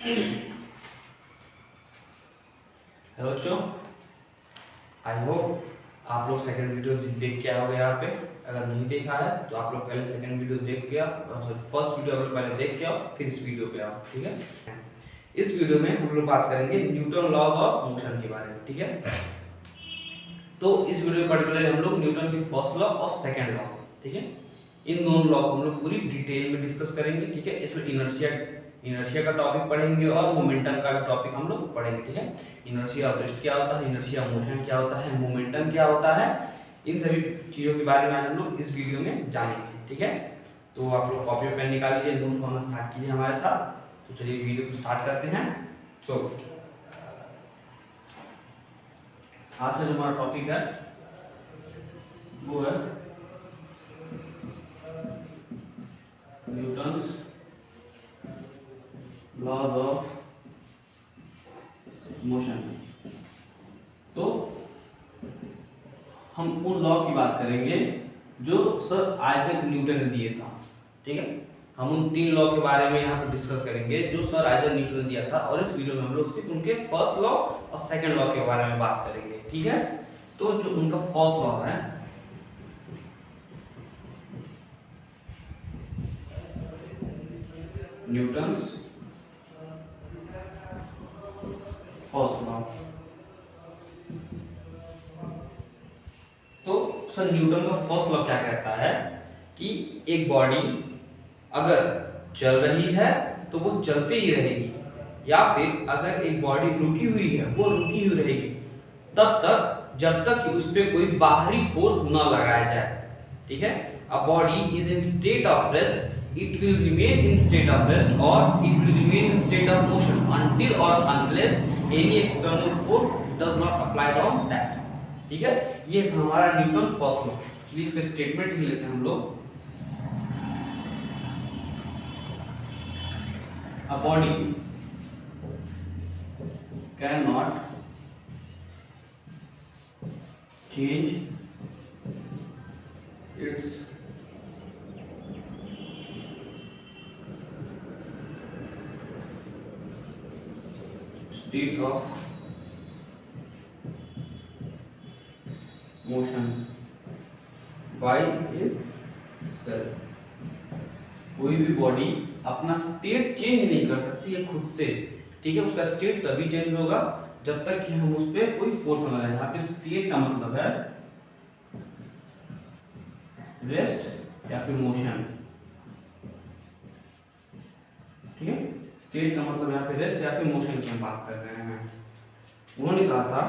Hello बच्चों, I hope आप लोग सेकंड वीडियो देख के आओगे यहाँ पे। अगर नहीं देखा है तो आप लोग पहले सेकंड वीडियो देख के आओ, फर्स्ट वीडियो आप लोग पहले देख के आओ, फिर इस वीडियो पे आओ। ठीक है, इस वीडियो में हम लोग बात करेंगे न्यूटन लॉज ऑफ मोशन के बारे में। ठीक है, तो इस वीडियो में पर्टिकुलरली हम लोग न्यूटन के फर्स्ट लॉ और सेकंड लॉ, ठीक है, इन दोनों लॉ को हम लोग पूरी डिटेल में डिस्कस करेंगे। ठीक है, इसमें इनर्शिया का टॉपिक पढ़ेंगे और मोमेंटम का भी टॉपिक हम लोग पढ़ेंगे। ठीक है, इनर्शिया ऑफ रेस्ट क्या होता है, इनर्शिया मोशन क्या होता है, मोमेंटम क्या होता है, इन सभी चीज़ों के बारे में आज हम लोग इस वीडियो में जानेंगे। ठीक है, तो आप लोग कॉपी और पेन निकाल लीजिए, नोट करना स्टार्ट कीजिए हमारे साथ। तो चलिए वीडियो को स्टार्ट करते हैं। सो आज का जो हमारा टॉपिक है वो है न्यूटन्स लॉज ऑफ मोशन। तो हम उन लॉ की बात करेंगे जो सर आइजैक न्यूटन ने दिए था। ठीक है, हम उन तीन लॉ के बारे में यहाँ पर डिस्कस करेंगे जो सर आइजैक न्यूटन ने दिया था, और इस वीडियो में हम लोग सिर्फ उनके फर्स्ट लॉ और सेकंड लॉ के बारे में बात करेंगे। ठीक है, तो जो उनका फर्स्ट लॉ है न्यूटन्स फर्स्ट लॉ। तो सर न्यूटन का फर्स्ट लॉ क्या कहता है कि एक बॉडी अगर चल रही है तो वो चलती ही रहेगी, या फिर अगर एक बॉडी रुकी हुई है वो रुकी हुई रहेगी तब तक जब तक कि उस पर कोई बाहरी फोर्स न लगाया जाए। ठीक है, अ body is in state of rest, it will remain in state of rest or it will remain in state of motion until or unless any external force does not apply on that। ठीक है, ये हमारा Newton first law. चलिए इसका statement ही लेते हैं हम लोग। A body cannot change its state of motion by itself। कोई भी बॉडी अपना स्टेट चेंज नहीं कर सकती है खुद से। ठीक है, उसका स्टेट तभी चेंज होगा जब तक कि हम उस पर कोई फोर्स न लगाएं। यहाँ पे स्टेट का मतलब है रेस्ट या फिर मोशन। ठीक है, स्टेट का मतलब यहाँ पे रेस्ट या फिर मोशन की हम बात कर रहे हैं। उन्होंने कहा था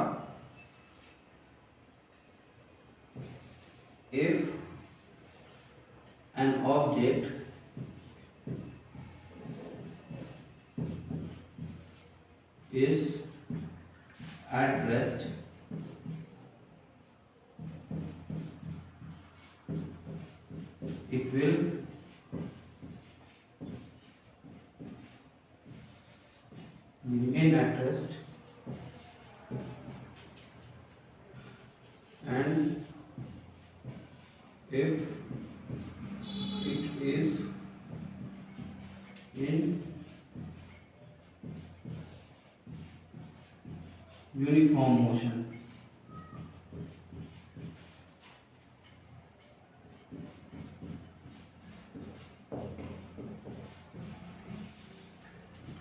if an object is at rest, it will remain at rest, and if it is in uniform motion,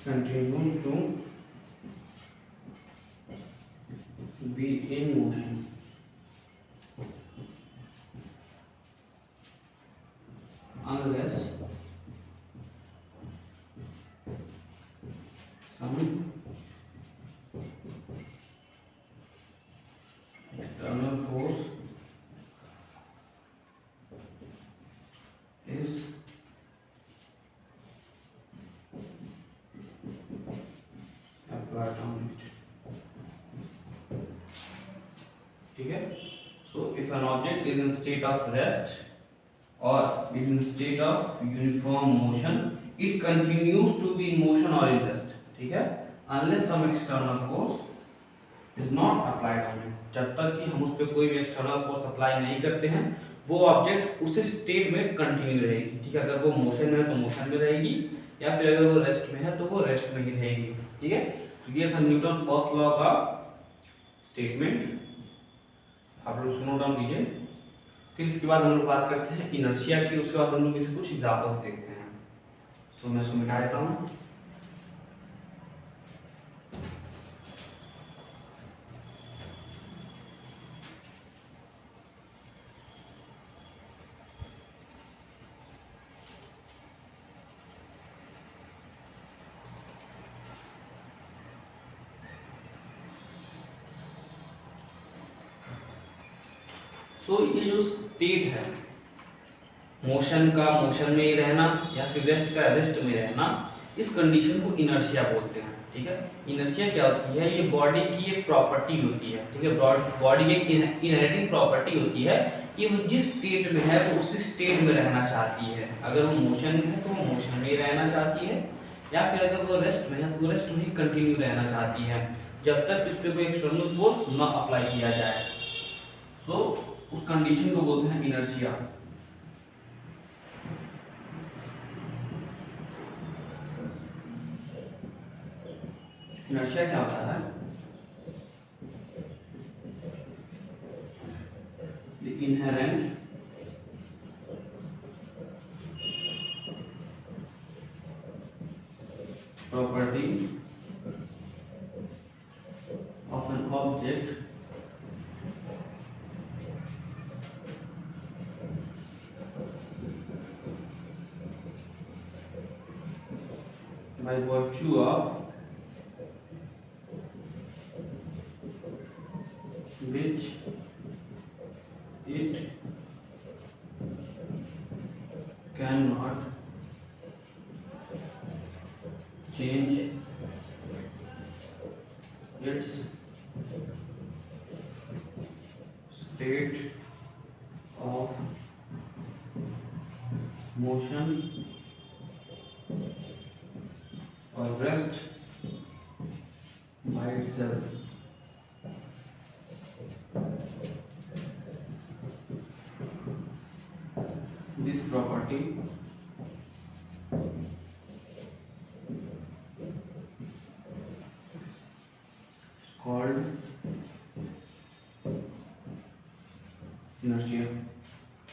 continues to be in motion unless some external force is applied on it। ठीक है, so if an object is in state of rest or is in state of uniform motion, it continues to be in motion or in rest। ठीक है, unless some external force is not applied on it। जब तक कि हम उस पर कोई भी एक्सटर्नल फोर्स अप्लाई नहीं करते हैं वो ऑब्जेक्ट उस स्टेट में कंटिन्यू रहेगी। ठीक है, अगर वो मोशन में है तो मोशन में रहेगी, या फिर अगर वो रेस्ट में है तो वो रेस्ट में ही रहेगी। ठीक है, तो ये था न्यूटन फर्स्ट लॉ का स्टेटमेंट, आप लोग नोट डाउन कीजिए। फिर इसके बाद हम लोग बात करते हैं इनर्शिया की, उसके बाद हम लोग इसे कुछ एग्जांपल्स देखते हैं। तो मैं इसको मिटा देता हूँ। तो ये जो स्टेट है मोशन का, मोशन में ही रहना या फिर रेस्ट का रेस्ट में रहना, इस कंडीशन को इनर्शिया बोलते हैं। ठीक है, इनर्शिया क्या होती है, ये बॉडी की एक प्रॉपर्टी होती है। ठीक है, बॉडी की एक इनहेरिटिंग प्रॉपर्टी होती है कि वो जिस स्टेट में है वो उसी स्टेट में रहना चाहती है। अगर वो मोशन में है तो वो मोशन में ही रहना चाहती है, या फिर अगर वो रेस्ट में है तो वो रेस्ट में ही कंटिन्यू रहना चाहती है, जब तक उस पर कोई एक्सटर्नल फोर्स न अप्लाई किया जाए। तो उस कंडीशन को बोलते हैं इनर्शिया। इनर्शिया क्या होता है, the inherent property of an object by virtue of which it cannot change its state of motion or rest by itself। This property is called inertia.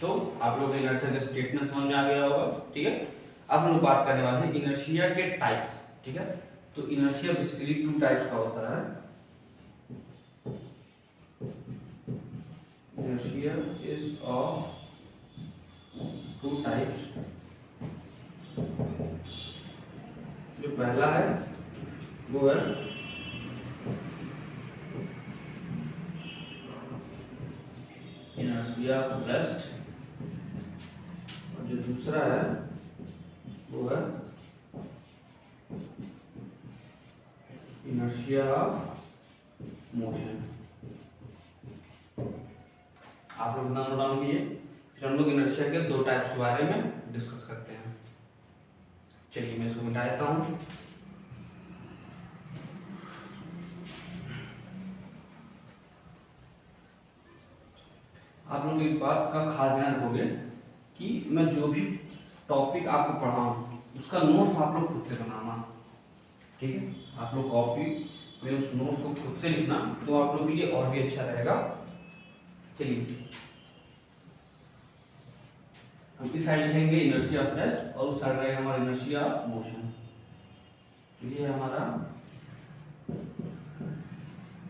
तो आप लोग इनर्शिया का स्टेटमेंट समझ में आ गया होगा। ठीक है, अब हम लोग बात करने वाले हैं इनर्शिया के टाइप्स। ठीक है, तो इनर्शिया बेसिकली 2 टाइप्स का होता है। Inertia is of 2 types. जो पहला है वो है इनर्शिया ऑफ रेस्ट, और जो दूसरा है वो है इनर्शिया ऑफ मोशन। आप लोग नोट डाउन कीजिए, फिर हम लोग इनर्शिया के 2 टाइप्स के बारे में डिस्कस करते हैं। चलिए मैं इसको मिटा देता हूँ। आप लोग एक बात का खास ध्यान रखोगे कि मैं जो भी टॉपिक आपको पढ़ाऊँ उसका नोट्स आप लोग खुद से बनाना। ठीक है, आप लोग कॉपी में उस नोट्स को खुद से लिखना, तो आप लोग के लिए और भी अच्छा रहेगा। चलिए हम इस साइड लिखेंगे इनर्शिया ऑफ रेस्ट और उस साइड रहेगा हमारा इनर्शिया ऑफ मोशन। तो ये हमारा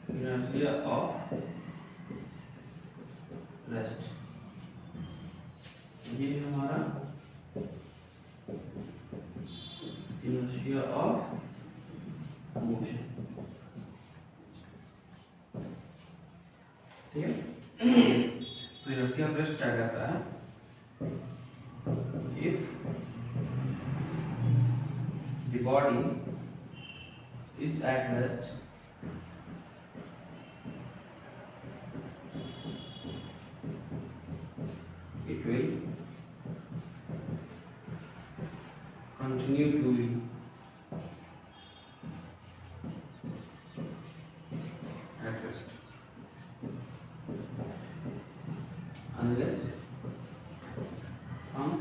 इनर्शिया ऑफ रेस्ट, ये हमारा इनर्शिया ऑफ मोशन। ठीक है, तो इनर्शिया ऑफ रेस्ट क्या कहता है, if the body is at rest it will continue to be at rest unless some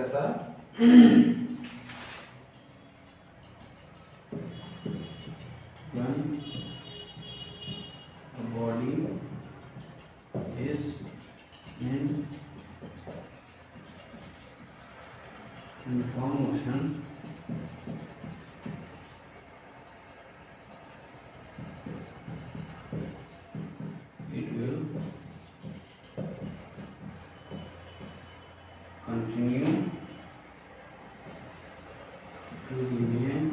कहता है body is in uniform motion it will continue to remain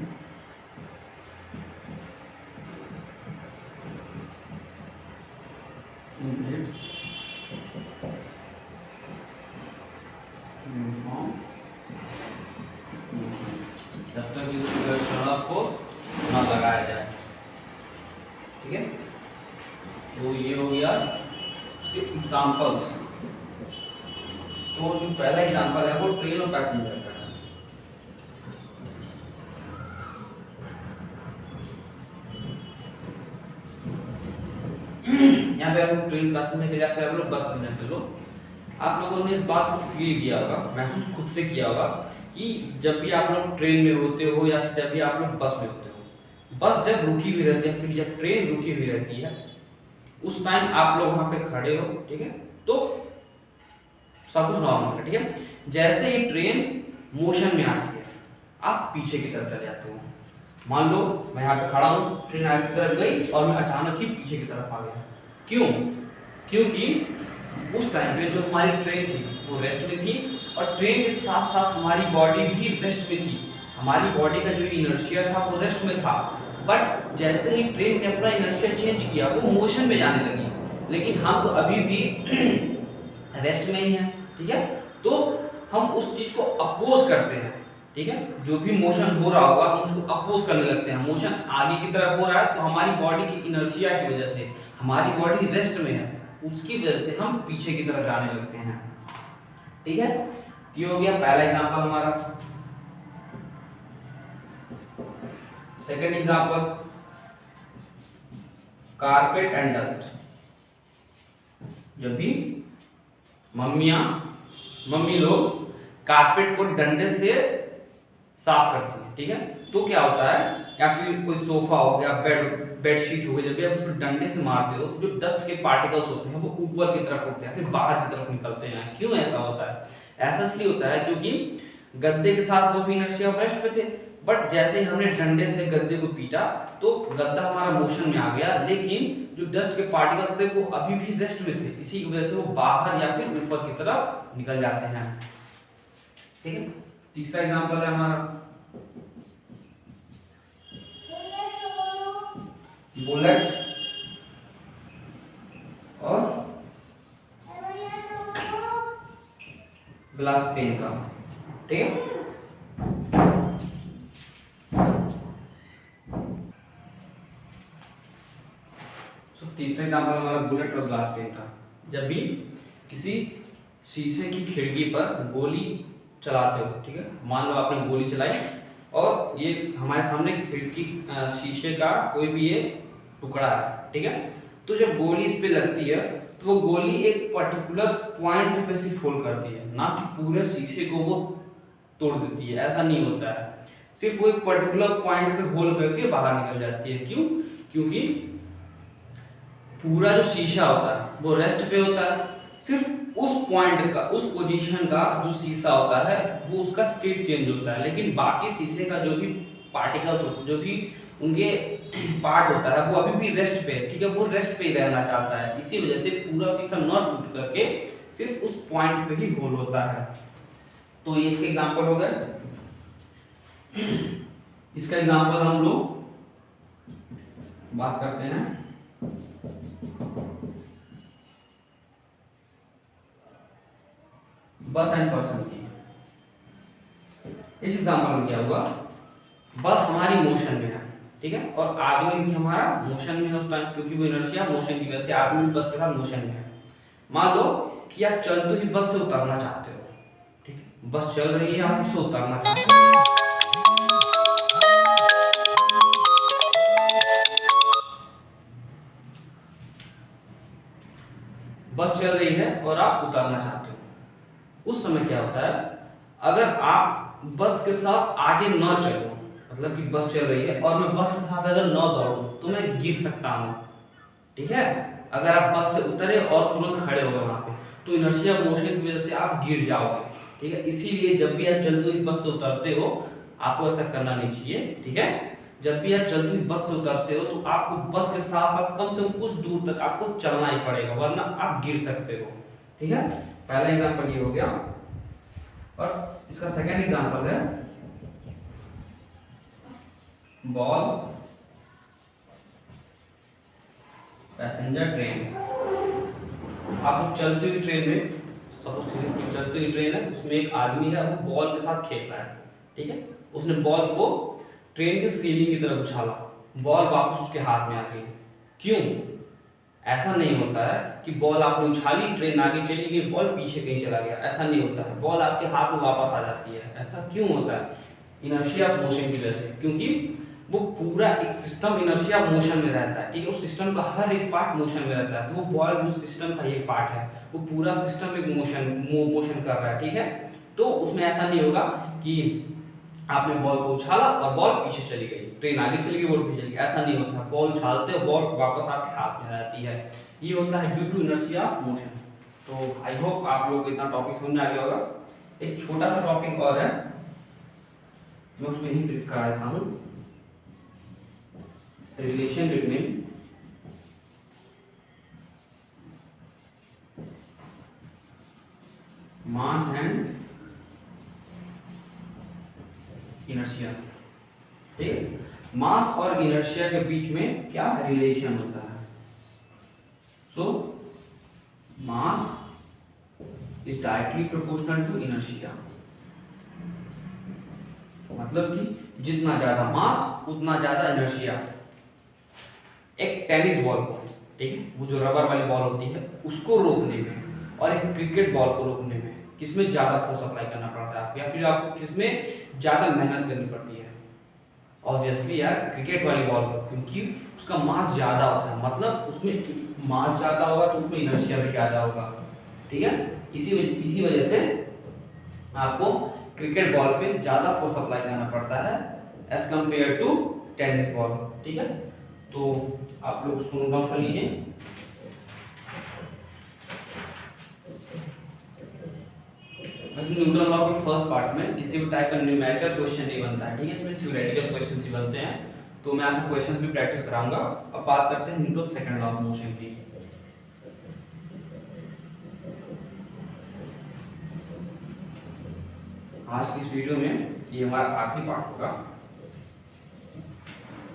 in its uniform जब तक इस सड़क को न लगाया जाए। ठीक है, तो ये हो गया एग्जाम्पल्स। तो जो पहला एग्जाम्पल है वो ट्रेन और पैसेंजर का है। यहाँ पे आप लोग ट्रेन पैसेंजर के लिए आप लोग बस में चलो, आप लोगों ने इस बात को फील किया होगा, महसूस खुद से किया होगा कि जब भी आप लोग ट्रेन में होते हो या फिर जब भी आप लोग बस में होते हो, बस जब रुकी हुई रहती है, फिर जब ट्रेन रुकी हुई रहती है, उस टाइम आप लोग वहां पे खड़े हो। ठीक है, तो सब कुछ नॉर्मल है। ठीक है, जैसे ही ट्रेन मोशन में आती है, आप पीछे की तरफ चले जाते हो। मान लो मैं यहाँ पे खड़ा हूँ, ट्रेन आगे की तरफ गई और मैं अचानक ही पीछे की तरफ आ गया। क्यों? क्योंकि उस टाइम पे जो हमारी ट्रेन थी वो रेस्ट में थी, और ट्रेन के साथ साथ हमारी बॉडी भी रेस्ट में थी। हमारी बॉडी का जो इनर्शिया था वो रेस्ट में था, बट जैसे ही ट्रेन ने अपना इनर्शिया चेंज किया वो मोशन में जाने लगी, लेकिन हम तो अभी भी रेस्ट में ही हैं। ठीक है, तो हम उस चीज को अपोज करते हैं। ठीक है, जो भी मोशन हो रहा होगा हम उसको अपोज करने लगते हैं। मोशन आगे की तरफ हो रहा है तो हमारी बॉडी की इनर्शिया की वजह से हमारी बॉडी रेस्ट में है, उसकी वजह से हम पीछे की तरफ जाने लगते हैं। ठीक है, ये हो गया पहला एग्जांपल हमारा। Second example, carpet and dust. जब भी मम्मी लोग कारपेट को डंडे से साफ करती है। ठीक है, तो क्या होता है, या फिर कोई सोफा हो गया, बेडशीट हो गई, जब भी आप उसको डंडे से मारते हो, जो डस्ट के पार्टिकल्स होते हैं वो ऊपर की तरफ उठते हैं, फिर बाहर की तरफ निकलते हैं। क्यों ऐसा होता है? ऐसा इसलिए होता है क्योंकि गद्दे के साथ वो भी इनर्शिया ऑफ रेस्ट पे थे, बट जैसे ही हमने डंडे से गद्दे को पीटा तो गद्दा हमारा मोशन में आ गया, लेकिन जो डस्ट के पार्टिकल्स थे वो अभी भी रेस्ट में थे, इसी वजह से वो बाहर या फिर ऊपर की तरफ निकल जाते हैं। ठीक है, तीसरा एग्जांपल है हमारा बुलेट और ग्लास पेन का। ठीक है, तो तीसरा एग्जांपल हमारा बुलेट और ग्लास पेन का। जब भी किसी शीशे की खिड़की पर गोली चलाते हो, ठीक है, मान लो आपने गोली चलाई और ये हमारे सामने खिड़की शीशे का कोई भी ये टुकड़ा है। ठीक है, तो जब गोली इस पे लगती है तो वो गोली एक पर्टिकुलर पॉइंट पे सिर्फ होल करती है, ना कि पूरे शीशे को वो तोड़ देती है। ऐसा नहीं होता है, सिर्फ वो एक पर्टिकुलर पॉइंट पे होल करके बाहर निकल जाती है। क्यों? क्योंकि पूरा जो शीशा होता है वो रेस्ट पे होता है, सिर्फ उस पॉइंट का, उस पोजीशन का जो शीशा होता है वो उसका स्टेट चेंज होता है, लेकिन बाकी शीशे का जो भी पार्टिकल्स होते हैं, जो भी उनके पार्ट होता है वो अभी भी रेस्ट पे है। ठीक है, वो रेस्ट पे ही रहना चाहता है, इसी वजह से पूरा शीशा न टूट करके सिर्फ उस पॉइंट पे ही होल होता है। तो ये इसके एग्जांपल हो गए। इसका एग्जांपल हम लोग बात करते हैं बस एंड पर्सन की। इस एग्जांपल में क्या हुआ, बस हमारी मोशन में है, ठीक है, और आदमी भी हमारा मोशन में है उस टाइम, क्योंकि वो इनर्शिया मोशन की वजह से आदमी बस के साथ मोशन में है। मान लो कि आप चलते ही बस से उतरना चाहते हो, ठीक है, बस चल रही है, आप उससे उतरना चाहते हो। बस चल रही है और आप उतरना चाहते हो, उस समय क्या होता है, अगर आप बस के साथ आगे न चलो, मतलब कि बस चल रही है और मैं बस के साथ अगर न दौड़ूं तो मैं गिर सकता हूँ, ठीक है। अगर आप बस से उतरे और तुरंत खड़े हो गए वहां पे, तो इनर्शिया मोशन की वजह से आप गिर जाओगे, ठीक है। इसीलिए जब भी आप चलते हुए बस से उतरते हो आपको ऐसा करना नहीं चाहिए, ठीक है। जब भी आप चलती हुई बस से उतरते हो तो आपको बस के साथ साथ कम से कम कुछ दूर तक आपको चलना ही पड़ेगा, वरना आप गिर सकते हो, ठीक है। पहला एग्जांपल ये हो गया। और इसका सेकंड एग्जांपल है बॉल पैसेंजर ट्रेन। आप चलती हुई ट्रेन में, सपोज चलती हुई ट्रेन है, उसमें एक आदमी है, वो बॉल के साथ खेल रहा है, ठीक है। उसने बॉल को ट्रेन के सीलिंग की तरफ उछाला, बॉल वापस उसके हाथ में आ गई। क्यों? ऐसा नहीं होता है कि बॉल आपने उछाली, ट्रेन आगे चली गई, बॉल पीछे कहीं चला गया, ऐसा नहीं होता है। बॉल आपके हाथ में वापस आ जाती है। ऐसा क्यों होता है? इनर्शिया ऑफ मोशन की वजह से, क्योंकि वो पूरा एक सिस्टम इनर्शिया मोशन में रहता है, ठीक है। उस सिस्टम का हर एक पार्ट मोशन में रहता है, तो वो बॉल उस सिस्टम का एक पार्ट है, वो पूरा सिस्टम एक मोशन कर रहा है, ठीक है। तो उसमें ऐसा नहीं होगा कि आपने बॉल को उछाला और बॉल पीछे चली गई, ट्रेन आगे चली गई, बॉल पीछे चली गई, ऐसा नहीं होता। बॉल उछालते हो, बॉल वापस आपके हाथ में रहती है। ये होता है due to inertia of motion. तो आई होप आप लोगों को इतना टॉपिक समझ में आ गया होगा। एक छोटा सा टॉपिक और है, मैं उसमें ही ब्रीफ करा देता हूँ। Relation between mass and inertia, ठीक है। मास और इनर्शिया के बीच में क्या रिलेशन होता है? So mass is directly proportional to inertia. मतलब कि जितना ज्यादा मास उतना ज्यादा इनर्शिया। एक टेनिस बॉल को, ठीक है, वो जो रबर वाली बॉल होती है उसको रोकने में और एक क्रिकेट बॉल को रोकने में किसमें ज्यादा फोर्स अप्लाई करना पड़ता है, या फिर आपको किसमें ज्यादा मेहनत करनी पड़ती है? ऑब्वियसली यार क्रिकेट वाली बॉल को, क्योंकि उसका मास ज्यादा होता है, मतलब उसमें मास ज्यादा होगा तो उसमें इनर्शिया भी ज्यादा होगा, ठीक है। इसी वजह से आपको क्रिकेट बॉल पे ज्यादा फोर्स अप्लाई करना पड़ता है as compare to tennis ball, ठीक है। तो आप लोग उसको नोट डाउन कर लीजिए। वैसे न्यूटन लॉ के फर्स्ट पार्ट में किसी भी टाइप का न्यूमेरिकल क्वेश्चन नहीं बनता है, ठीक है, इसमें थ्योरेटिकल क्वेश्चंस ही बनते हैं। तो मैं आपको क्वेश्चन भी प्रैक्टिस कराऊंगा। अब बात करते हैं Newton second law of motion की। आज की इस वीडियो में ये हमारा आखिरी पार्ट होगा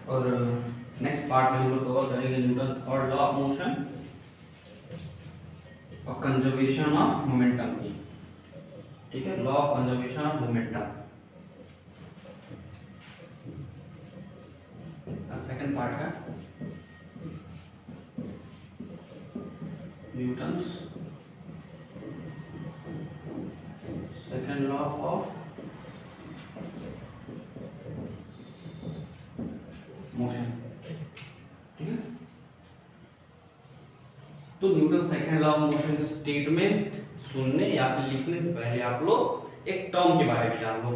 और नेक्स्ट पार्ट में हम लोग कवर करेंगे Newton third law of motion और कंजर्वेशन ऑफ मोमेंटम की, ठीक है, law of conservation of momentum. Second part है Newton second law of motion, ठीक है। तो न्यूटन सेकंड लॉ ऑफ मोशन के स्टेटमेंट सुनने या फिर लिखने से पहले आप लोग एक टर्म के बारे में जान लो।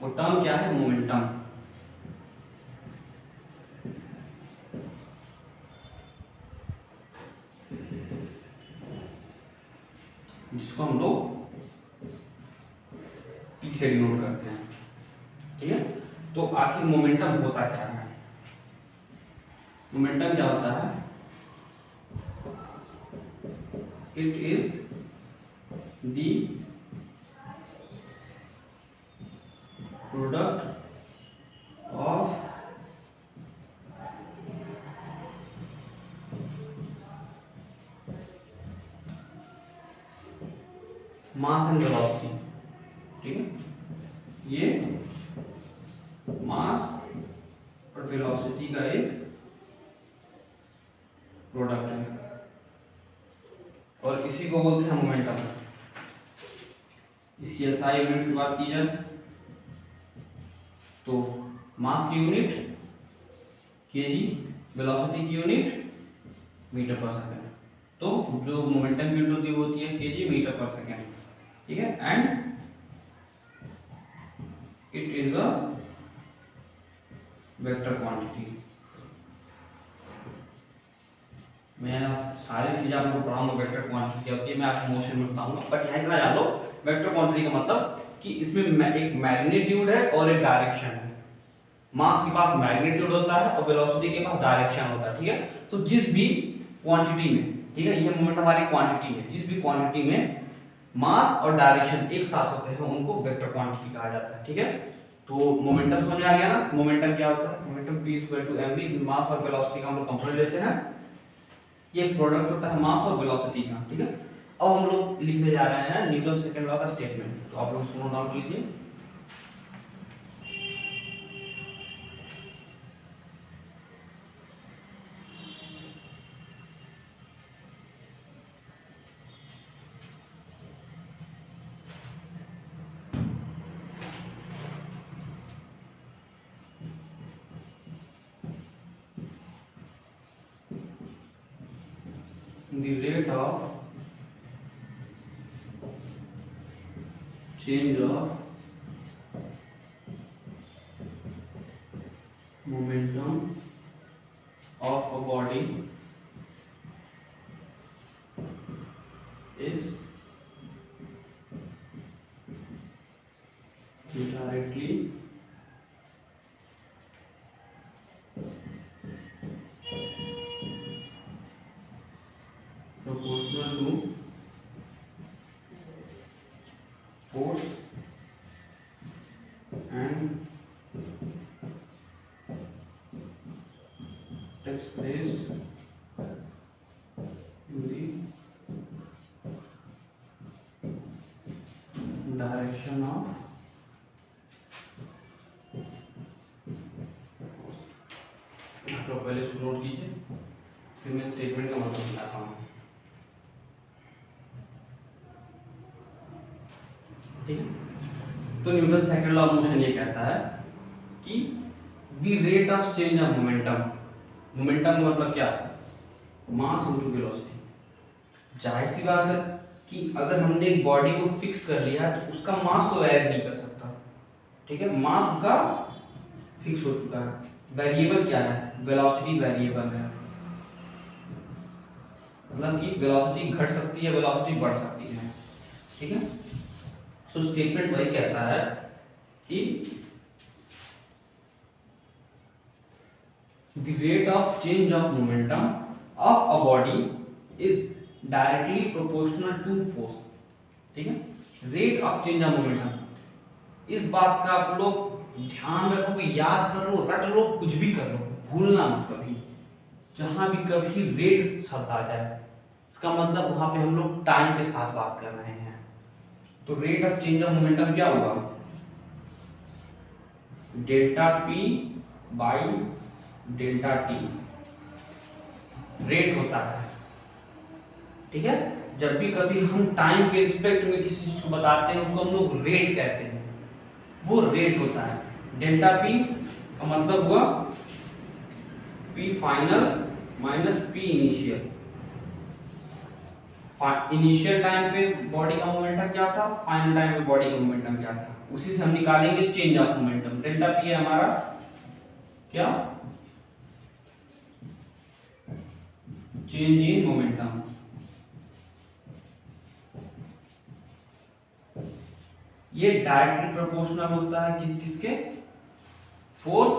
वो टर्म क्या है? मोमेंटम। जिसको हम लोग पी से डिनोट करते हैं, ठीक है। तो आखिर मोमेंटम होता क्या है? मोमेंटम क्या होता है? It is the product of mass and velocity, ठीक है। ये मास और वेलोसिटी का एक प्रोडक्ट है और इसी को बोलते हैं मोमेंटम। इसकी एसआई यूनिट की बात की जाए तो मास की यूनिट केजी, वेलोसिटी की यूनिट मीटर पर सेकंड। तो जो मोमेंटम की यूनिट होती है वो होती है केजी मीटर पर सेकंड, ठीक है। And it is a vector quantity. मैं सारी चीजें आपको पढ़ाऊंगा वेक्टर क्वांटिटी क्या होती है, मैं आपको मोशन में बताऊंगा, बट यहाँ इतना जान लो वेक्टर क्वांटिटी का मतलब कि इसमें एक मैग्नीट्यूड है और एक डायरेक्शन है। मास के पास मैग्नीट्यूड होता है और वेलोसिटी के पास डायरेक्शन होता है, ठीक है। तो जिस भी क्वांटिटी में, ठीक है, ये मोमेंटम वाली क्वांटिटी है, जिस भी क्वांटिटी में मास और डायरेक्शन एक साथ होते हैं उनको वेक्टर क्वांटिटी कहा जाता है, ठीक है। तो मोमेंटम समझ आ गया ना, मोमेंटम क्या होता है, मोमेंटम p = mv, मास और वेलोसिटी का हम लोग कंपोनेंट लेते हैं, ये प्रोडक्ट होता है मास और वेलोसिटी का, ठीक है। अब हम लोग लिखने जा रहे हैं न्यूटन सेकंड लॉ का स्टेटमेंट, तो आप लोग सुनो डाउन लीजिए। The rate of change of momentum of a body is directly proportional to force and takes place in the direction of force। आप लोग पहले इसको नोट कीजिए, फिर मैं स्टेटमेंट का मतलब बताता हूँ, ठीक है। तो न्यूटन सेकंड लॉ ऑफ मोशन ये कहता है कि the rate of change of momentum, momentum का मतलब क्या है, मास इनटू वेलोसिटी। जाहिर सी बात है कि अगर हमने एक बॉडी को फिक्स कर लिया तो उसका मास तो वेरी नहीं कर सकता, ठीक है, मास उसका फिक्स हो चुका है। वेरिएबल क्या है, वेलोसिटी वेरिएबल है, मतलब कि वेलोसिटी घट सकती है, वेलोसिटी बढ़ सकती है, ठीक है। सो स्टेटमेंट वही कहता है कि the rate of change of momentum of a body is directly proportional to force, ठीक है। Rate of change of momentum, इस बात का आप लोग ध्यान रखो, याद कर लो, रट लो, कुछ भी कर लो, भूलना मत कभी। जहां भी कभी रेट शब्द आ जाए इसका मतलब वहां पे हम लोग टाइम के साथ बात कर रहे हैं। तो rate of change of momentum क्या होगा, delta p by delta t rate होता है, ठीक है। जब भी कभी हम टाइम के रिस्पेक्ट में किसी चीज को बताते हैं उसको हम लोग रेट कहते हैं, वो रेट होता है। डेल्टा p का मतलब हुआ p final minus p initial. Initial time पे बॉडी का मोमेंटम क्या था, फाइनल टाइम पे बॉडी का मोमेंटम क्या था, उसी से हम निकालेंगे change of momentum. Delta p है हमारा क्या, चेंज इन मोमेंटम। ये डायरेक्टली प्रोपोर्शनल होता है किसके, फोर्स,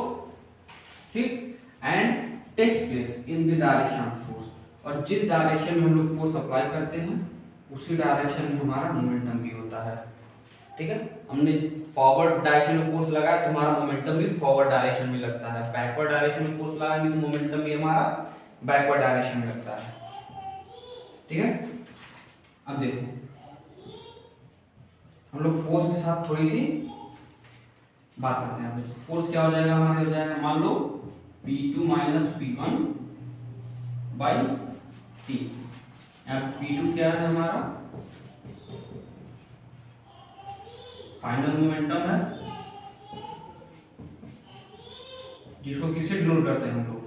ठीक, and takes place in the direction of force. और जिस डायरेक्शन में हम लोग फोर्स अप्लाई करते हैं उसी डायरेक्शन में हमारा मोमेंटम भी होता है, ठीक है। हमने फॉरवर्ड डायरेक्शन में फोर्स लगाया तो हमारा मोमेंटम भी फॉरवर्ड डायरेक्शन में लगता है, बैकवर्ड डायरेक्शन में फोर्स लगाएंगे तो मोमेंटम भी हमारा बैकवर्ड डायरेक्शन में लगता है, ठीक है। अब देखो हम लोग फोर्स के साथ थोड़ी सी बात करते हैं। फोर्स क्या हो जाएगा हमारे, हो जाएगा मान लो P2 minus P1 by T। P2 क्या है हमारा, फाइनल मोमेंटम है, जिसको किससे डिनोट करते हैं हम लोग,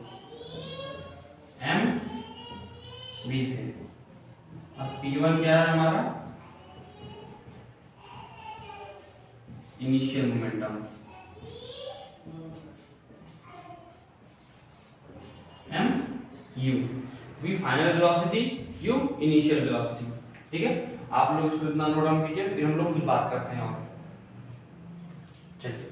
mv से। अब P1 क्या है हमारा, initial momentum, u, v final velocity, u initial velocity. ठीक है, आप लोग इसको इतना नोट डाउन कीजिए, फिर हम लोग कुछ बात करते हैं। और चलिए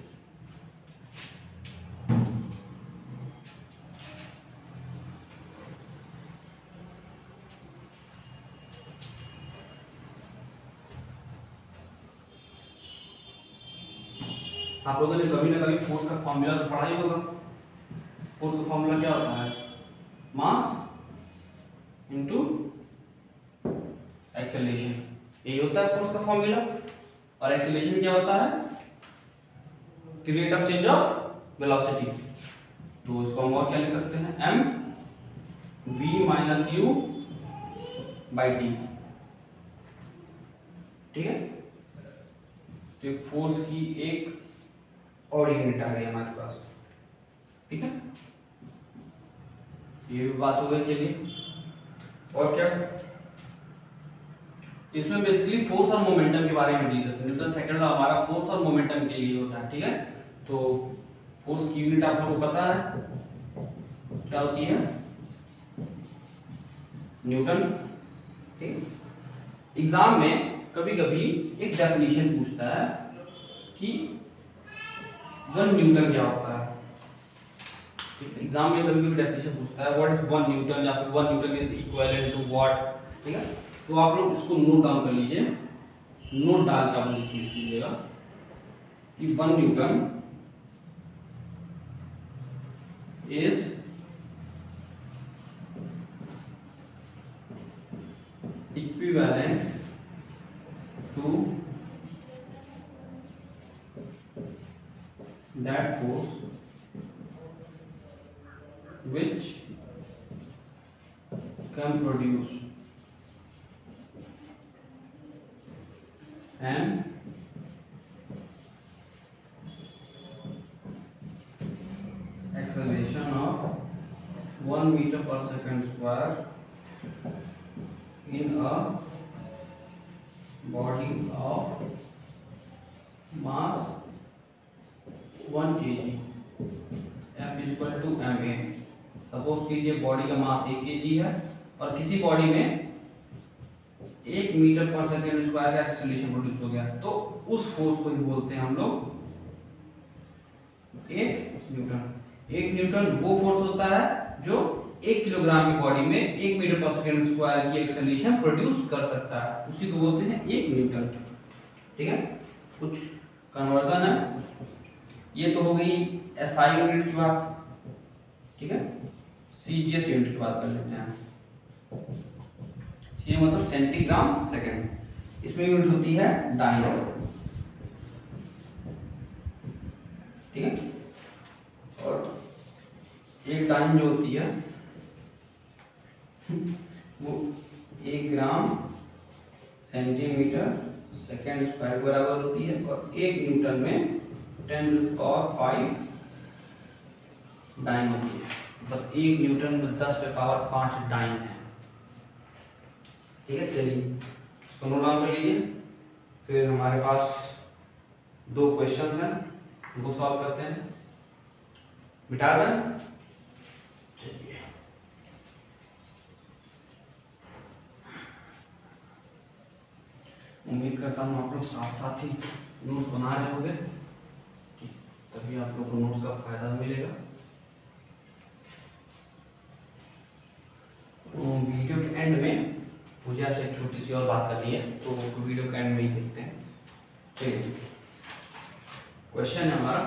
आप लोगों ने कभी ना कभी फोर्स का फॉर्मूला तो पढ़ा ही होगा। फोर्स का फॉर्मूला क्या होता है? मास इनटू एक्सेलरेशन, यही होता है फोर्स का फॉर्मूला। और एक्सेलरेशन क्या होता है? Rate of change of velocity. तो इसको हम और क्या लिख सकते हैं? m v minus u by T. ठीक है, तो फोर्स की एक और यूनिट आ गई हमारे पास। ठीक है, ये भी बात हो गई। चलिए और क्या, इसमें बेसिकली फोर्स और मोमेंटम के बारे में डील करते हैं। न्यूटन सेकंड लॉ हमारा फोर्स और मोमेंटम के लिए होता है। ठीक है, तो फोर्स की यूनिट आप लोगों को पता है क्या होती है? न्यूटन। ठीक, एग्जाम में कभी कभी एक डेफिनेशन पूछता है कि 1 न्यूटन क्या होता है। एग्जाम में कभी कभी डेफिनेशन पूछता है व्हाट इज 1 न्यूटन, या फिर 1 Newton is equivalent to what. ठीक है, तो आप लोग इसको नोट डाउन कर लीजिए। नोट डाल के आप लोग लिख लीजिएगा कि 1 Newton is equivalent to that force which can produce an acceleration of 1 meter per second square in a body of mass 1 kg F equal to ma। Suppose कीजिए बॉडी का मास 1 kg है और किसी बॉडी में 1 metre per second square का acceleration produce हो गया, तो उस फोर्स को ही बोलते हैं हम लोग 1 न्यूटन। 1 न्यूटन वो फोर्स होता है जो 1 किलोग्राम की बॉडी में 1 मीटर पर सेकंड स्क्वायर की एक्सेलरेशन प्रोड्यूस कर सकता है, उसी को बोलते हैं 1 न्यूटन। ठीक है, कुछ कन्वर्जन है। ये तो हो गई SI यूनिट की बात। ठीक है, CGS यूनिट की बात कर लेते हैं। ये मतलब सेंटीग्राम सेकंड, इसमें यूनिट होती है डाइन। ठीक है, और एक डाइन जो होती है वो 1 ग्राम सेंटीमीटर सेकंड स्क्वायर बराबर होती है, और 1 न्यूटन में 10⁵ डाइन होती है। बस 1 न्यूटन में 10⁵ डाइन है। ठीक है, चलिए इसको नोट डाउन कर लीजिए। फिर हमारे पास 2 क्वेश्चंस हैं, उनको सॉल्व करते हैं। मिटा दें। चलिए उम्मीद करता हूँ आप लोग साथ साथ ही नोट्स बना रहे होंगे, तभी आप लोग को नोट्स का फायदा मिलेगा। वीडियो के एंड में मुझे आपसे एक छोटी सी और बात करनी है, तो वीडियो के एंड में ही देखते हैं। ठीक है, क्वेश्चन है हमारा,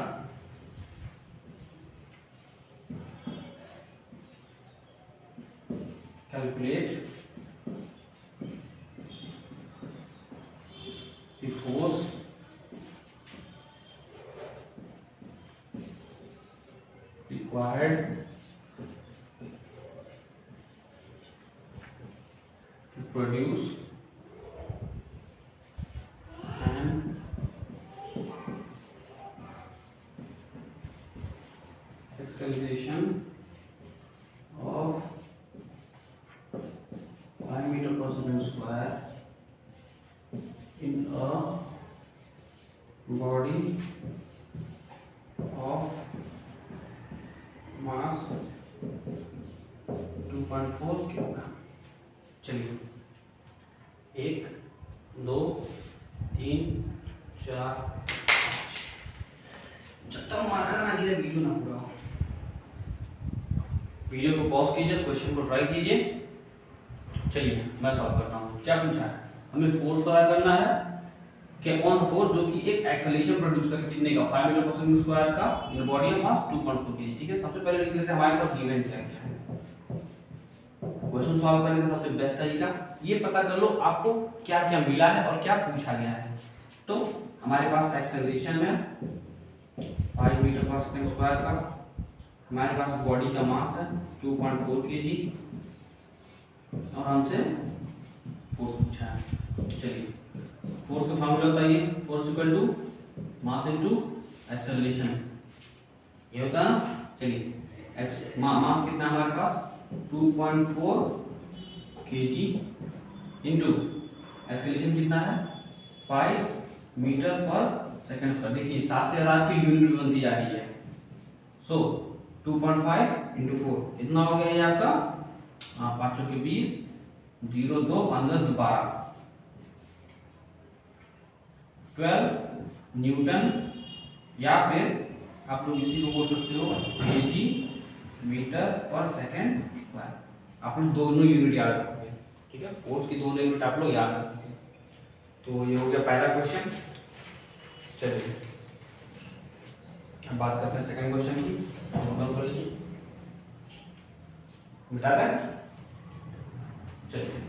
calculate the force required to produce an acceleration of 5 meter per second square in a body of mass 2 2.4 kilogram. चलिए 1 2 3 4 5। जब तक मार्कर ना गिरे वीडियो ना पूरा हो। वीडियो को पॉज कीजिए, क्वेश्चन को ट्राई कीजिए। चलिए मैं सॉल्व करता हूँ। क्या पूछा है, हमें फोर्स पता करना है कि कौन सा फोर्स जो कि एक एक्सेलरेशन प्रोड्यूस करके कितने का 5 मीटर पर सेकंड स्क्वायर का in body of mass 2.4 kg। ठीक है, सबसे पहले लिख लेते हैं हमारे पास गिवन क्या क्या है। क्वेश्चन सॉल्व करने का सबसे बेस्ट तरीका ये पता कर लो आपको क्या क्या मिला है और क्या पूछा गया है। तो हमारे पास एक्सेलरेशन है 5 मीटर पर सेकंड स्क्वायर का, हमारे पास बॉडी का मास है 2.4 kg और हमसे फोर्स पूछा है। चलिए फोर्स का फार्मूला बताइए। Force equal to mass into acceleration, ये होता है ना। चलिए मास कितना है हमारे पास 2.4 kg इनटू एक्सेलरेशन कितना है 5 मीटर पर सेकंड स्क्वायर। देखिए 7 से हटा के यूनिट बनती जा रही है। सो 2.5 इंटू 4 कितना हो गया ये आपका 5 के 20 0 2 15 दोबारा 12 न्यूटन, या फिर आप लोग इसी को बोल सकते हो KG metre per second square. आप लोग दोनों यूनिट याद रखोगे, ठीक है, फोर्स की दोनों यूनिट आप लोग याद रखोगे। तो ये हो गया पहला क्वेश्चन। चलिए अब बात करते हैं सेकंड क्वेश्चन की। नोट कर लीजिए, मिटा दें। चलिए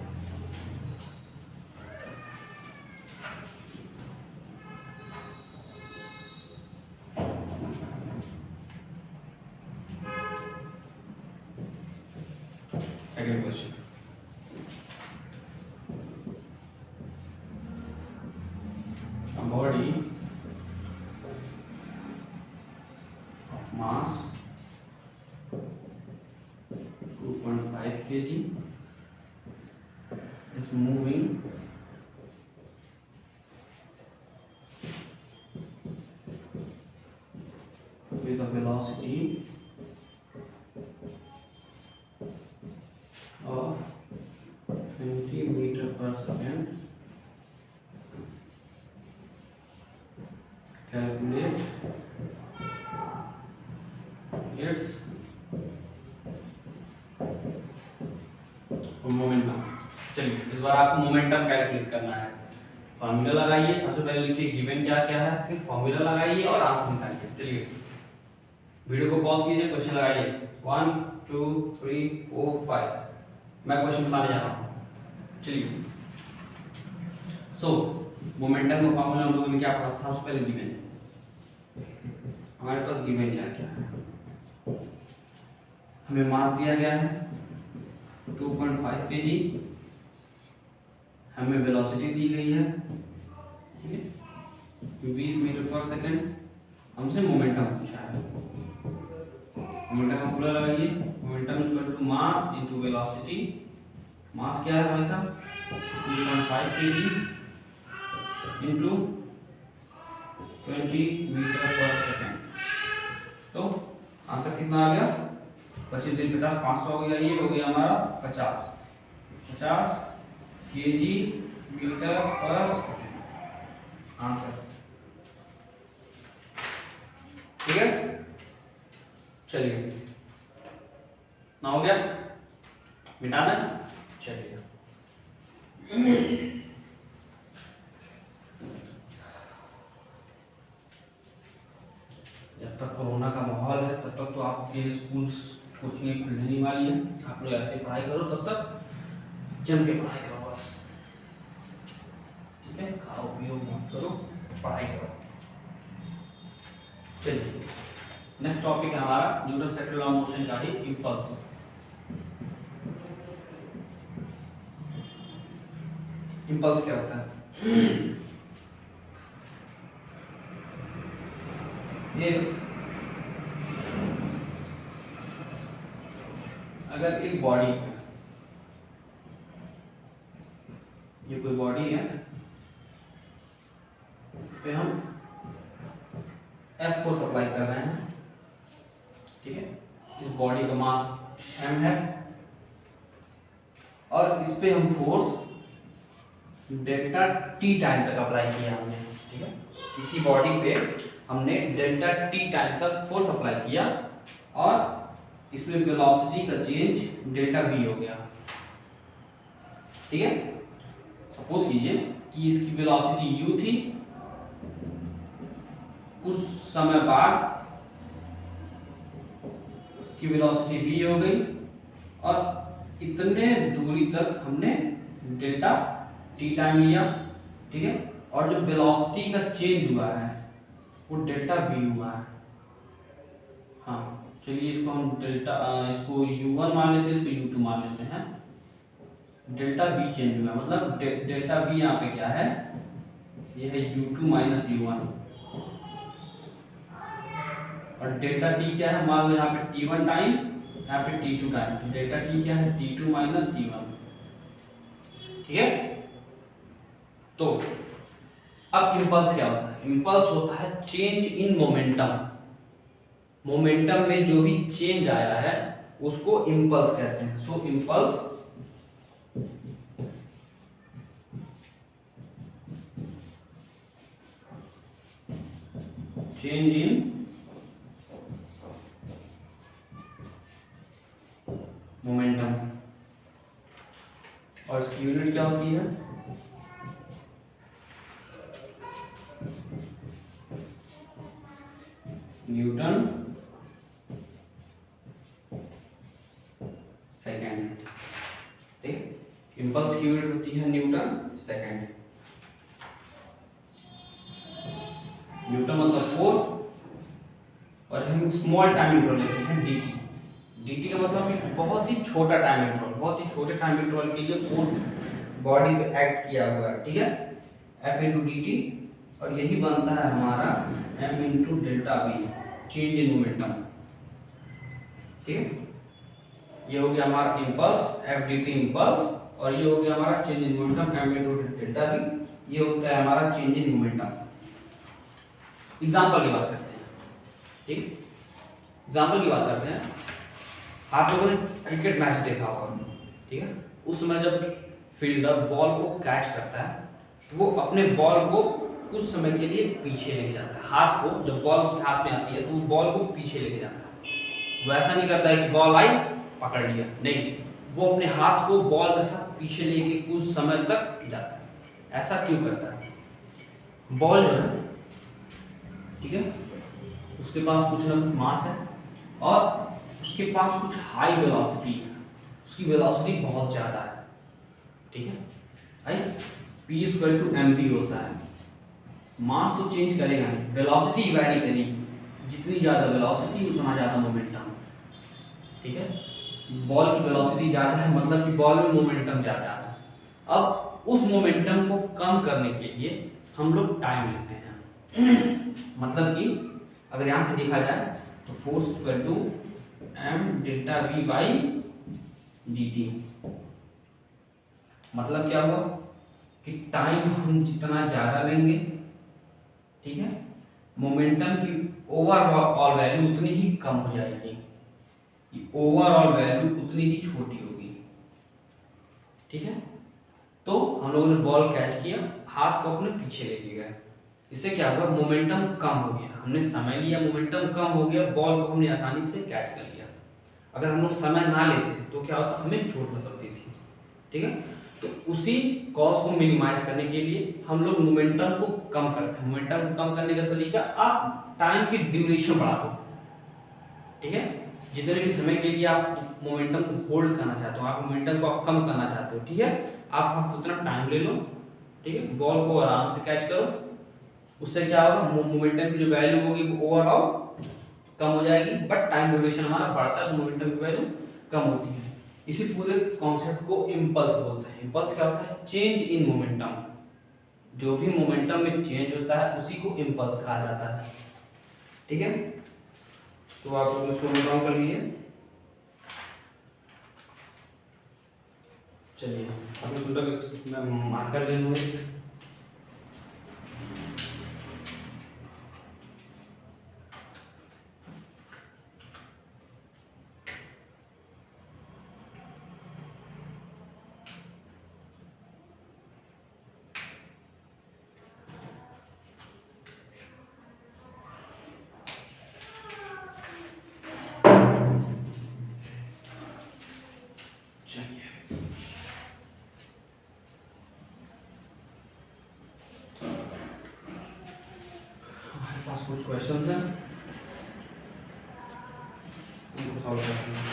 second question. A body of mass 2.5 kg is moving with a velocity of 20 meter per second. Calculate its momentum. चलिए इस बार आपको मोमेंटम कैलकुलेट करना है। फॉर्मूला लगाइए, सबसे पहले लिखिए गिवन क्या क्या है, फिर फॉर्मूला लगाइए और आंसर निकालिए। चलिए वीडियो को पॉज कीजिए, क्वेश्चन लगाइए 1 2 3 4 5। मैं क्वेश्चन बताने जा रहा हूँ। चलिए मोमेंटम का फॉर्मूला हम लोगों ने क्या पढ़ा था। सबसे पहले गिवन, हमारे पास गिवन क्या क्या है, हमें मास दिया गया है 2.5 kg, हमें वेलोसिटी दी गई है, ठीक है 20 मीटर पर सेकंड, हमसे मोमेंटम पूछा है। मोमेंटम का फॉर्मूला लगाइए, momentum equal to mass into velocity. Mass क्या है भाई साहब 2.5 kg into 20 metre per second. तो आंसर कितना आ गया 25 दिन 50 500 हो गया, ये हो गया हमारा 50 KG metre per second answer. ठीक है, चलिए ना हो गया, मिटा दें। चलिए जब तक कोरोना का माहौल है तब तक तो आपके स्कूल्स कोचिंग खुलने नहीं वाली है। आप लोग ऐसे पढ़ाई करो, तब तक जम के पढ़ाई करो बस, ठीक है, खाओ पियो मत करो, पढ़ाई करो। चलिए नेक्स्ट टॉपिक है हमारा Newton second law of motion का ही इंपल्स। इंपल्स क्या होता है, अगर एक बॉडी, ये कोई बॉडी है, पे हम F को सप्लाई कर रहे हैं, ठीक है, इस बॉडी का मास m है और इस पे हम फोर्स डेल्टा टी टाइम तक अप्लाई किया हमने, ठीक है। किसी बॉडी पे हमने डेल्टा टी टाइम तक फोर्स अप्लाई किया और इसमें वेलोसिटी का चेंज डेल्टा वी हो गया, ठीक है। सपोज कीजिए कि इसकी वेलोसिटी u थी, कुछ समय बाद इसकी वेलोसिटी v हो गई और इतने दूरी तक हमने डेल्टा टी टाइम लिया, ठीक है। और जो वेलोसिटी का चेंज हुआ है वो डेल्टा वी हुआ है। हाँ चलिए इसको हम इसको u1 मान लेते हैं, इसको u2 मान लेते हैं। डेल्टा वी चेंज हुआ मतलब डेल्टा वी यहाँ पे क्या है, ये है u2 माइनस u1 और डेल्टा टी क्या है, मान लो यहाँ पे t1 टाइम, यहाँ पे t2 टाइम, तो डेल्टा टी क्या है t2 माइनस t1, ठीक है। तो अब इंपल्स क्या होता है, इंपल्स होता है चेंज इन मोमेंटम। मोमेंटम में जो भी चेंज आया है उसको इंपल्स कहते हैं। सो इंपल्स चेंज इन मोमेंटम, और इसकी यूनिट क्या होती है, न्यूटन सेकेंड, ठीक। इंपल्स की यूनिट होती है न्यूटन सेकेंड। न्यूटन मतलब फोर्स और हम स्मॉल टाइम इंटरवल लेते हैं dt। dt का मतलब कि बहुत ही छोटा टाइम इंटरवल, बहुत ही छोटे टाइम इंटरवल के लिए फोर्स बॉडी पे एक्ट किया हुआ है, ठीक है, F इंटू dt, और यही बनता है हमारा m into delta we, change in momentum, ठीक है। ये हो गया हमारा impulse F D T impulse, और ये हो गया हमारा change in momentum m into delta we, ये होता है हमारा चेंज इन मोमेंटम। एग्जाम्पल की बात करते हैं, ठीक। एग्जाम्पल की बात करते हैं, आप लोगों ने क्रिकेट मैच देखा होगा, ठीक है। उस समय जब फील्डर बॉल को कैच करता है तो वो अपने बॉल को कुछ समय के लिए पीछे लेके जाता है, हाथ को, जब बॉल उसके हाथ में आती है तो वो बॉल को पीछे लेके जाता है। वो ऐसा नहीं करता है कि बॉल आई पकड़ लिया, नहीं, वो अपने हाथ को बॉल के साथ पीछे लेके कुछ समय तक जाता है। ऐसा क्यों करता है, बॉल जो है, ठीक है, उसके पास कुछ ना कुछ मास है और उसके पास कुछ हाई वेलोसिटी है, उसकी वेलोसिटी बहुत ज़्यादा है, ठीक है। आई p इक्वल टू mv होता है, मास तो चेंज करेगा नहीं, वेलोसिटी वैरी करेगी, जितनी ज़्यादा वेलोसिटी उतना ज़्यादा मोमेंटम, ठीक है। बॉल की वेलोसिटी ज़्यादा है मतलब कि बॉल में मोमेंटम ज़्यादा है। अब उस मोमेंटम को कम करने के लिए हम लोग टाइम लेते हैं मतलब कि अगर यहाँ से देखा जाए तो force equal to m delta v by dt, मतलब क्या हुआ कि टाइम हम जितना ज़्यादा लेंगे, ठीक है, मोमेंटम की ओवरऑल वैल्यू उतनी ही कम हो जाएगी, ओवरऑल वैल्यू उतनी ही छोटी होगी, ठीक है। तो हम लोगों ने बॉल कैच किया, हाथ को अपने पीछे लेके गए, इससे क्या हुआ, मोमेंटम कम हो गया, हमने समय लिया, मोमेंटम कम हो गया, बॉल को हमने आसानी से कैच कर लिया। अगर हम लोग समय ना लेते तो क्या होता, हमें चोट लग सकती थी, ठीक है। तो उसी कॉस्ट को मिनिमाइज करने के लिए हम लोग मोमेंटम को कम करते हैं। मोमेंटम को कम करने का तरीका, आप टाइम की ड्यूरेशन बढ़ा दो, ठीक है। जितने भी समय के लिए आप मोमेंटम को होल्ड करना चाहते हो, आप मोमेंटम को आप कम करना चाहते हो, ठीक है, आप उतना टाइम ले लो, ठीक है, बॉल को आराम से कैच करो, उससे क्या होगा, मोमेंटम की जो वैल्यू होगी वो ओवरऑल कम हो जाएगी, बट टाइम ड्यूरेशन हमारा बढ़ता है तो मोमेंटम की वैल्यू कम होती है। इसी पूरे कॉन्सेप्ट को इम्पल्स बोलते हैं। इम्पल्स क्या होता है, चेंज इन मोमेंटम, जो भी मोमेंटम में चेंज होता है उसी को इम्पल्स कहा जाता है, ठीक है। तो आप लोग इसको नोट डाउन कर लीजिए। चलिए अभी मैं मार्कर ले लूँ। कुछ क्वेश्चंस हैं, उनको सॉल्व करते हैं।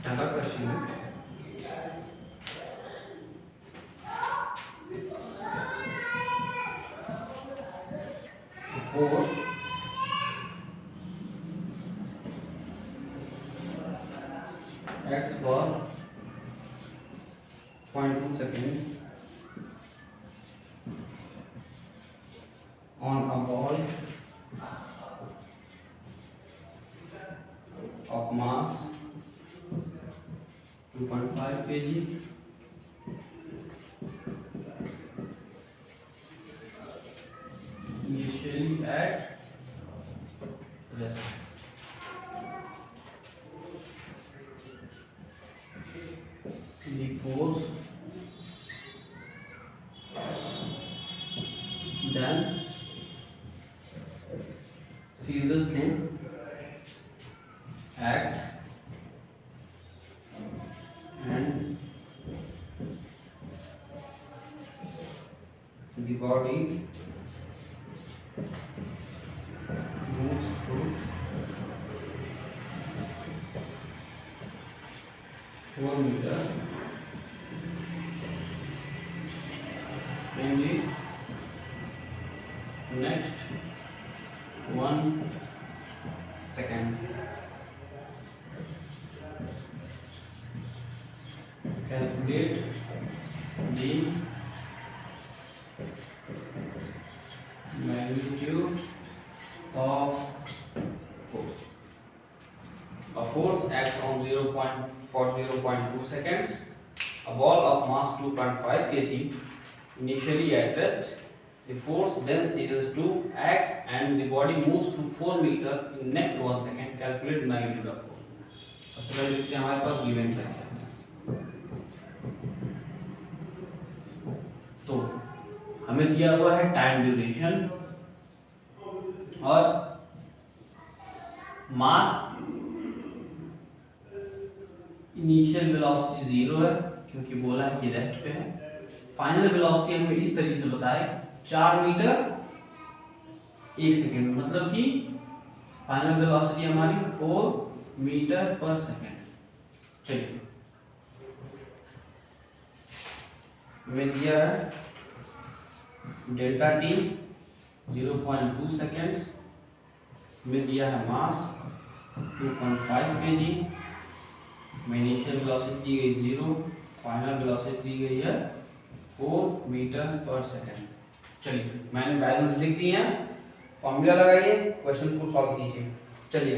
पहला क्वेश्चन है force x for 0.2 seconds on a ball of mass 2.5 kg initially at rest. The force then ceases to act and the body moves through 4 meters in the next 1 second. Calculate the magnitude of force. A force acts on 0.2 seconds. A ball of mass 2.5 kg initially at rest. The force then ceases to act and the body moves through 4 meters in next 1 second. Calculate magnitude of force. सबसे पहले देखते हैं हमारे पास given क्या है। तो हमें दिया हुआ है टाइम ड्यूरेशन और मास इनिशियल वेलोसिटी 0 है क्योंकि बोला है कि रेस्ट पे है। फाइनल वेलोसिटी हमें इस तरीके से बताया 4 मीटर 1 सेकेंड, मतलब कि फाइनल वेलोसिटी हमारी 4 मीटर पर सेकेंड। चलिए हमें दिया है डेल्टा टी 0.2 सेकेंड्स, में दिया है मास 2.5 kg, इनिशियल वेलोसिटी दी गई 0, फाइनल वेलोसिटी दी गई है 4 मीटर पर सेकेंड। चलिए मैंने वैल्यूज लिख दी हैं, फॉर्मूला लगाइए, क्वेश्चन को सॉल्व कीजिए। चलिए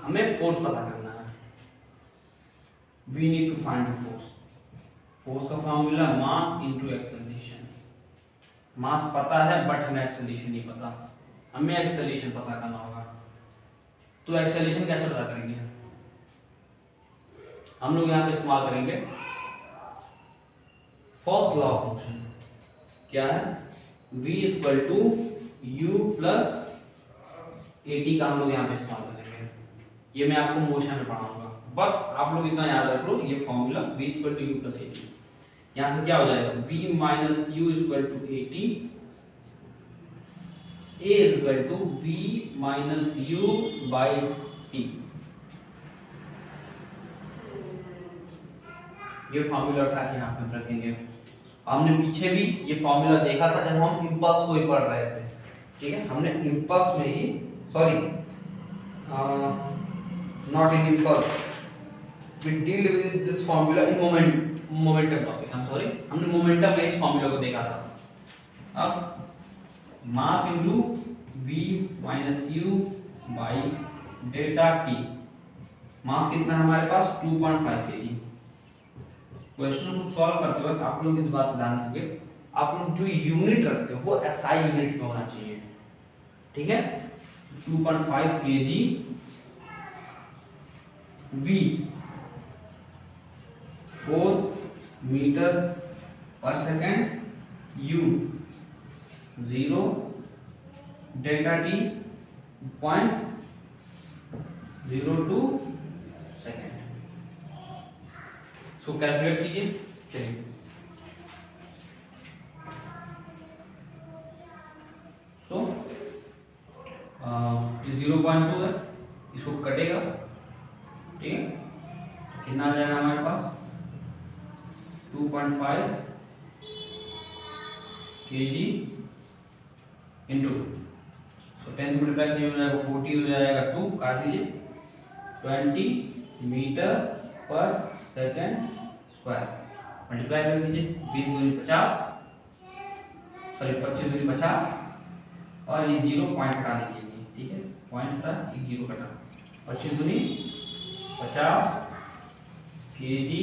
हमें फोर्स पता करना है, we need to find the force. Force का formula mass into acceleration. Mass पता है बट हमें एक्सेलरेशन नहीं पता, हमें एक्सेलरेशन पता करना होगा। तो एक्सेलरेशन कैसे पता करेंगे? हम लोग यहाँ पे इस्तेमाल करेंगे फर्स्ट लॉ ऑफ मोशन। क्या है? v equal to U plus A T का हम लोग यहाँ पे इस्तेमाल करेंगे। ये मैं आपको मोशन में पढ़ाऊंगा, बट आप लोग इतना याद रख लो, ये formula v equal to U plus A T. यहाँ से क्या हो जाएगा? v minus U equal to A T, a equal to v minus you by T. ये फॉर्मूला उठा के यहाँ पे रखेंगे। हमने पीछे भी ये फॉर्मूला देखा था जब हम इंपल्स को ही पढ़ रहे थे, ठीक है? हमने इंपल्स में ही, sorry not in impulse, we deal with this formula in momentum topic. हम सॉरी, हमने मोमेंटम में इस फॉर्मूला को देखा था। अब mass into v minus you by delta t. Mass कितना है हमारे पास? 2.5 kg। क्वेश्चन को सॉल्व करते वक्त आप लोग इस बात ध्यान रखिए, आप लोग जो यूनिट रखते हो वो एसआई यूनिट में होना चाहिए, ठीक है? 2.5 kg v 4 मीटर पर second, u 0, delta T 0.02 second. इसको कैलकुलेट कीजिए। चलिए, तो ये 0.2 है, इसको कटेगा, ठीक है, कितना आ जाएगा हमारे पास 2.5 kg इंटू 10 से मल्टीप्लाई किया हो जाएगा 40 हो जाएगा 2, काट दीजिए 20 मीटर पर सेकेंड स्क्वायर, मल्टीप्लाई कर दीजिए 20 दूनी 50, सॉरी 25 दूनी 50 और ये 0 पॉइंट हटा दीजिए, ठीक है, पॉइंट हटा, ये 0 कटा, 25 दूनी 50 केजी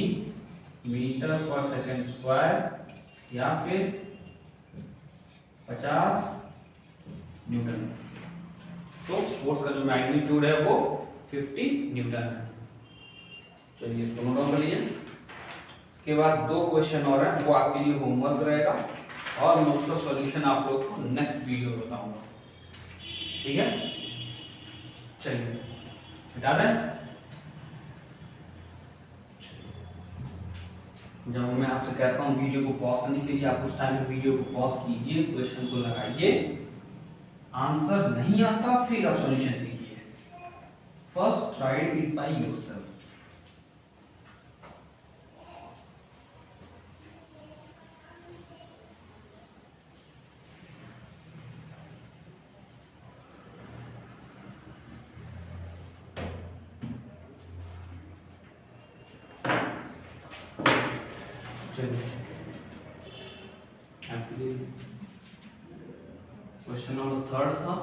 मीटर पर सेकेंड स्क्वायर या फिर 50 न्यूटन। तो फोर्स का जो मैग्नीट्यूड है वो 50 न्यूटन है। चलिए इसको नोट डाउन कर लीजिए। इसके बाद 2 क्वेश्चन और है, वो आपके लिए होमवर्क रहेगा और मैं उसका सॉल्यूशन आप लोग को नेक्स्ट वीडियो में बताऊंगा, ठीक है। चलिए हटा दें। जब मैं आपसे कहता हूँ वीडियो को पॉज करने के लिए, आप उस टाइम वीडियो को पॉज कीजिए, क्वेश्चन को लगाइए, आंसर नहीं आता फिर आप सॉल्यूशन कीजिए। First try it by yourself. Question number 3 था,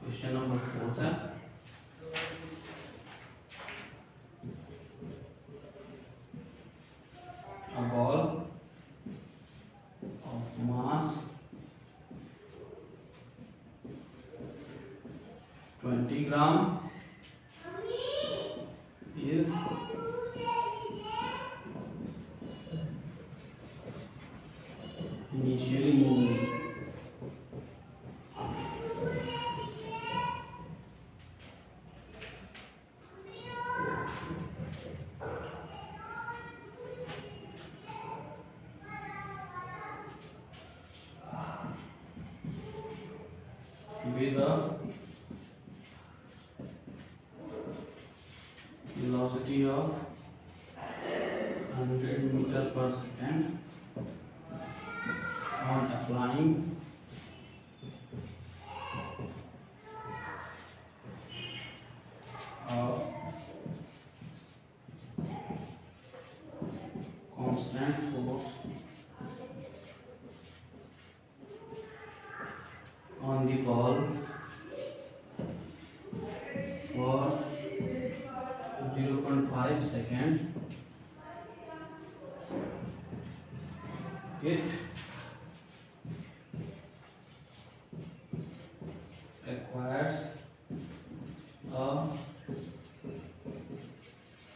क्वेश्चन नंबर 4 है। A ball of mass 20 gram is initially moving with a velocity of 100 meter per second on applying a constant force on the ball for 0.5 second, it requires a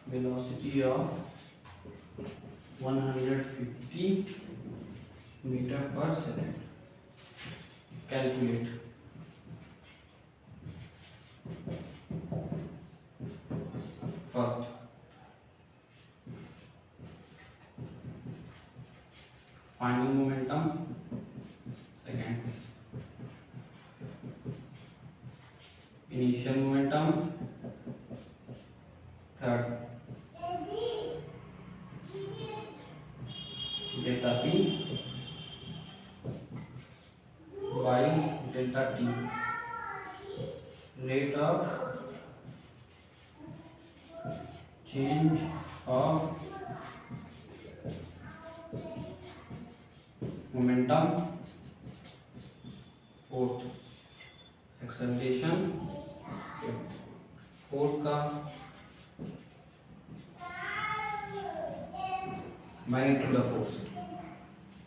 velocity of 150 meter per second. Calculate. First, finding momentum. Second, initial momentum. Third, delta P by delta T, rate of change of momentum. Fourth, acceleration. Force का magnitude of force.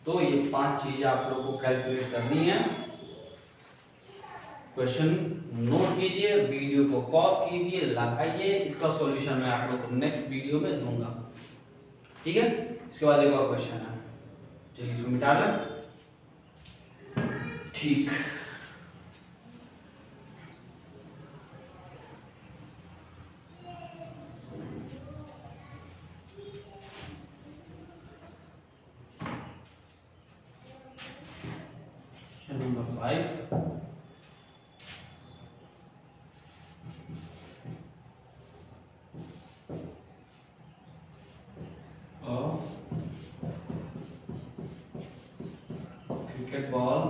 तो ये 5 चीजें आप लोगों को calculate करनी है। Question note कीजिए, वीडियो को पॉज कीजिए, लगाइए, इसका सॉल्यूशन मैं आप लोगों को नेक्स्ट वीडियो में दूंगा, ठीक है। इसके बाद एक और क्वेश्चन है, चलिए इसको मिटा लें। ठीक, type of cricket ball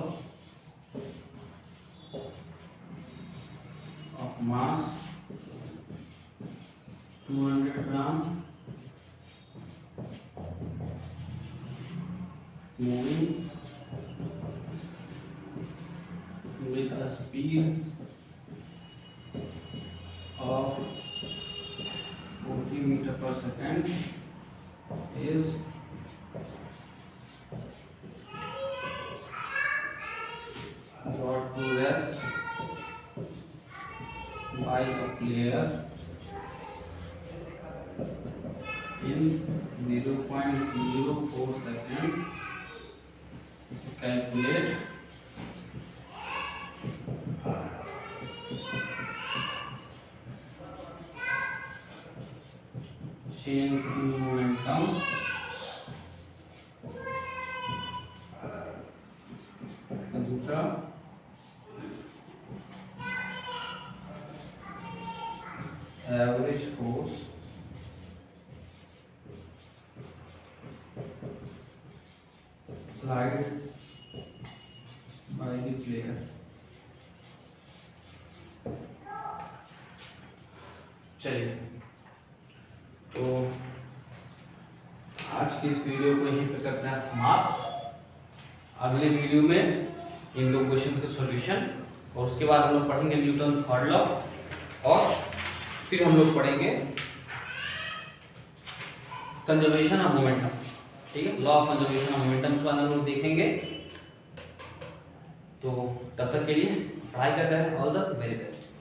of mass 200 gram moving with a speed of 40 meter per second is brought to rest by a player in 0.04 second. Calculate change in momentum दूसरा average force applied by the player. चलिए तो आज की इस video को यहीं पे करते हैं समाप्त। अगले वीडियो में इन दो क्वेश्चन के सॉल्यूशन और उसके बाद हम लोग पढ़ेंगे न्यूटन थर्ड लॉ और फिर हम लोग पढ़ेंगे कंजर्वेशन ऑफ मोमेंटम। ठीक है, law of conservation of momentum के बाद हम लोग देखेंगे। तो तब तक के लिए पढ़ाई करते हैं। All the very best.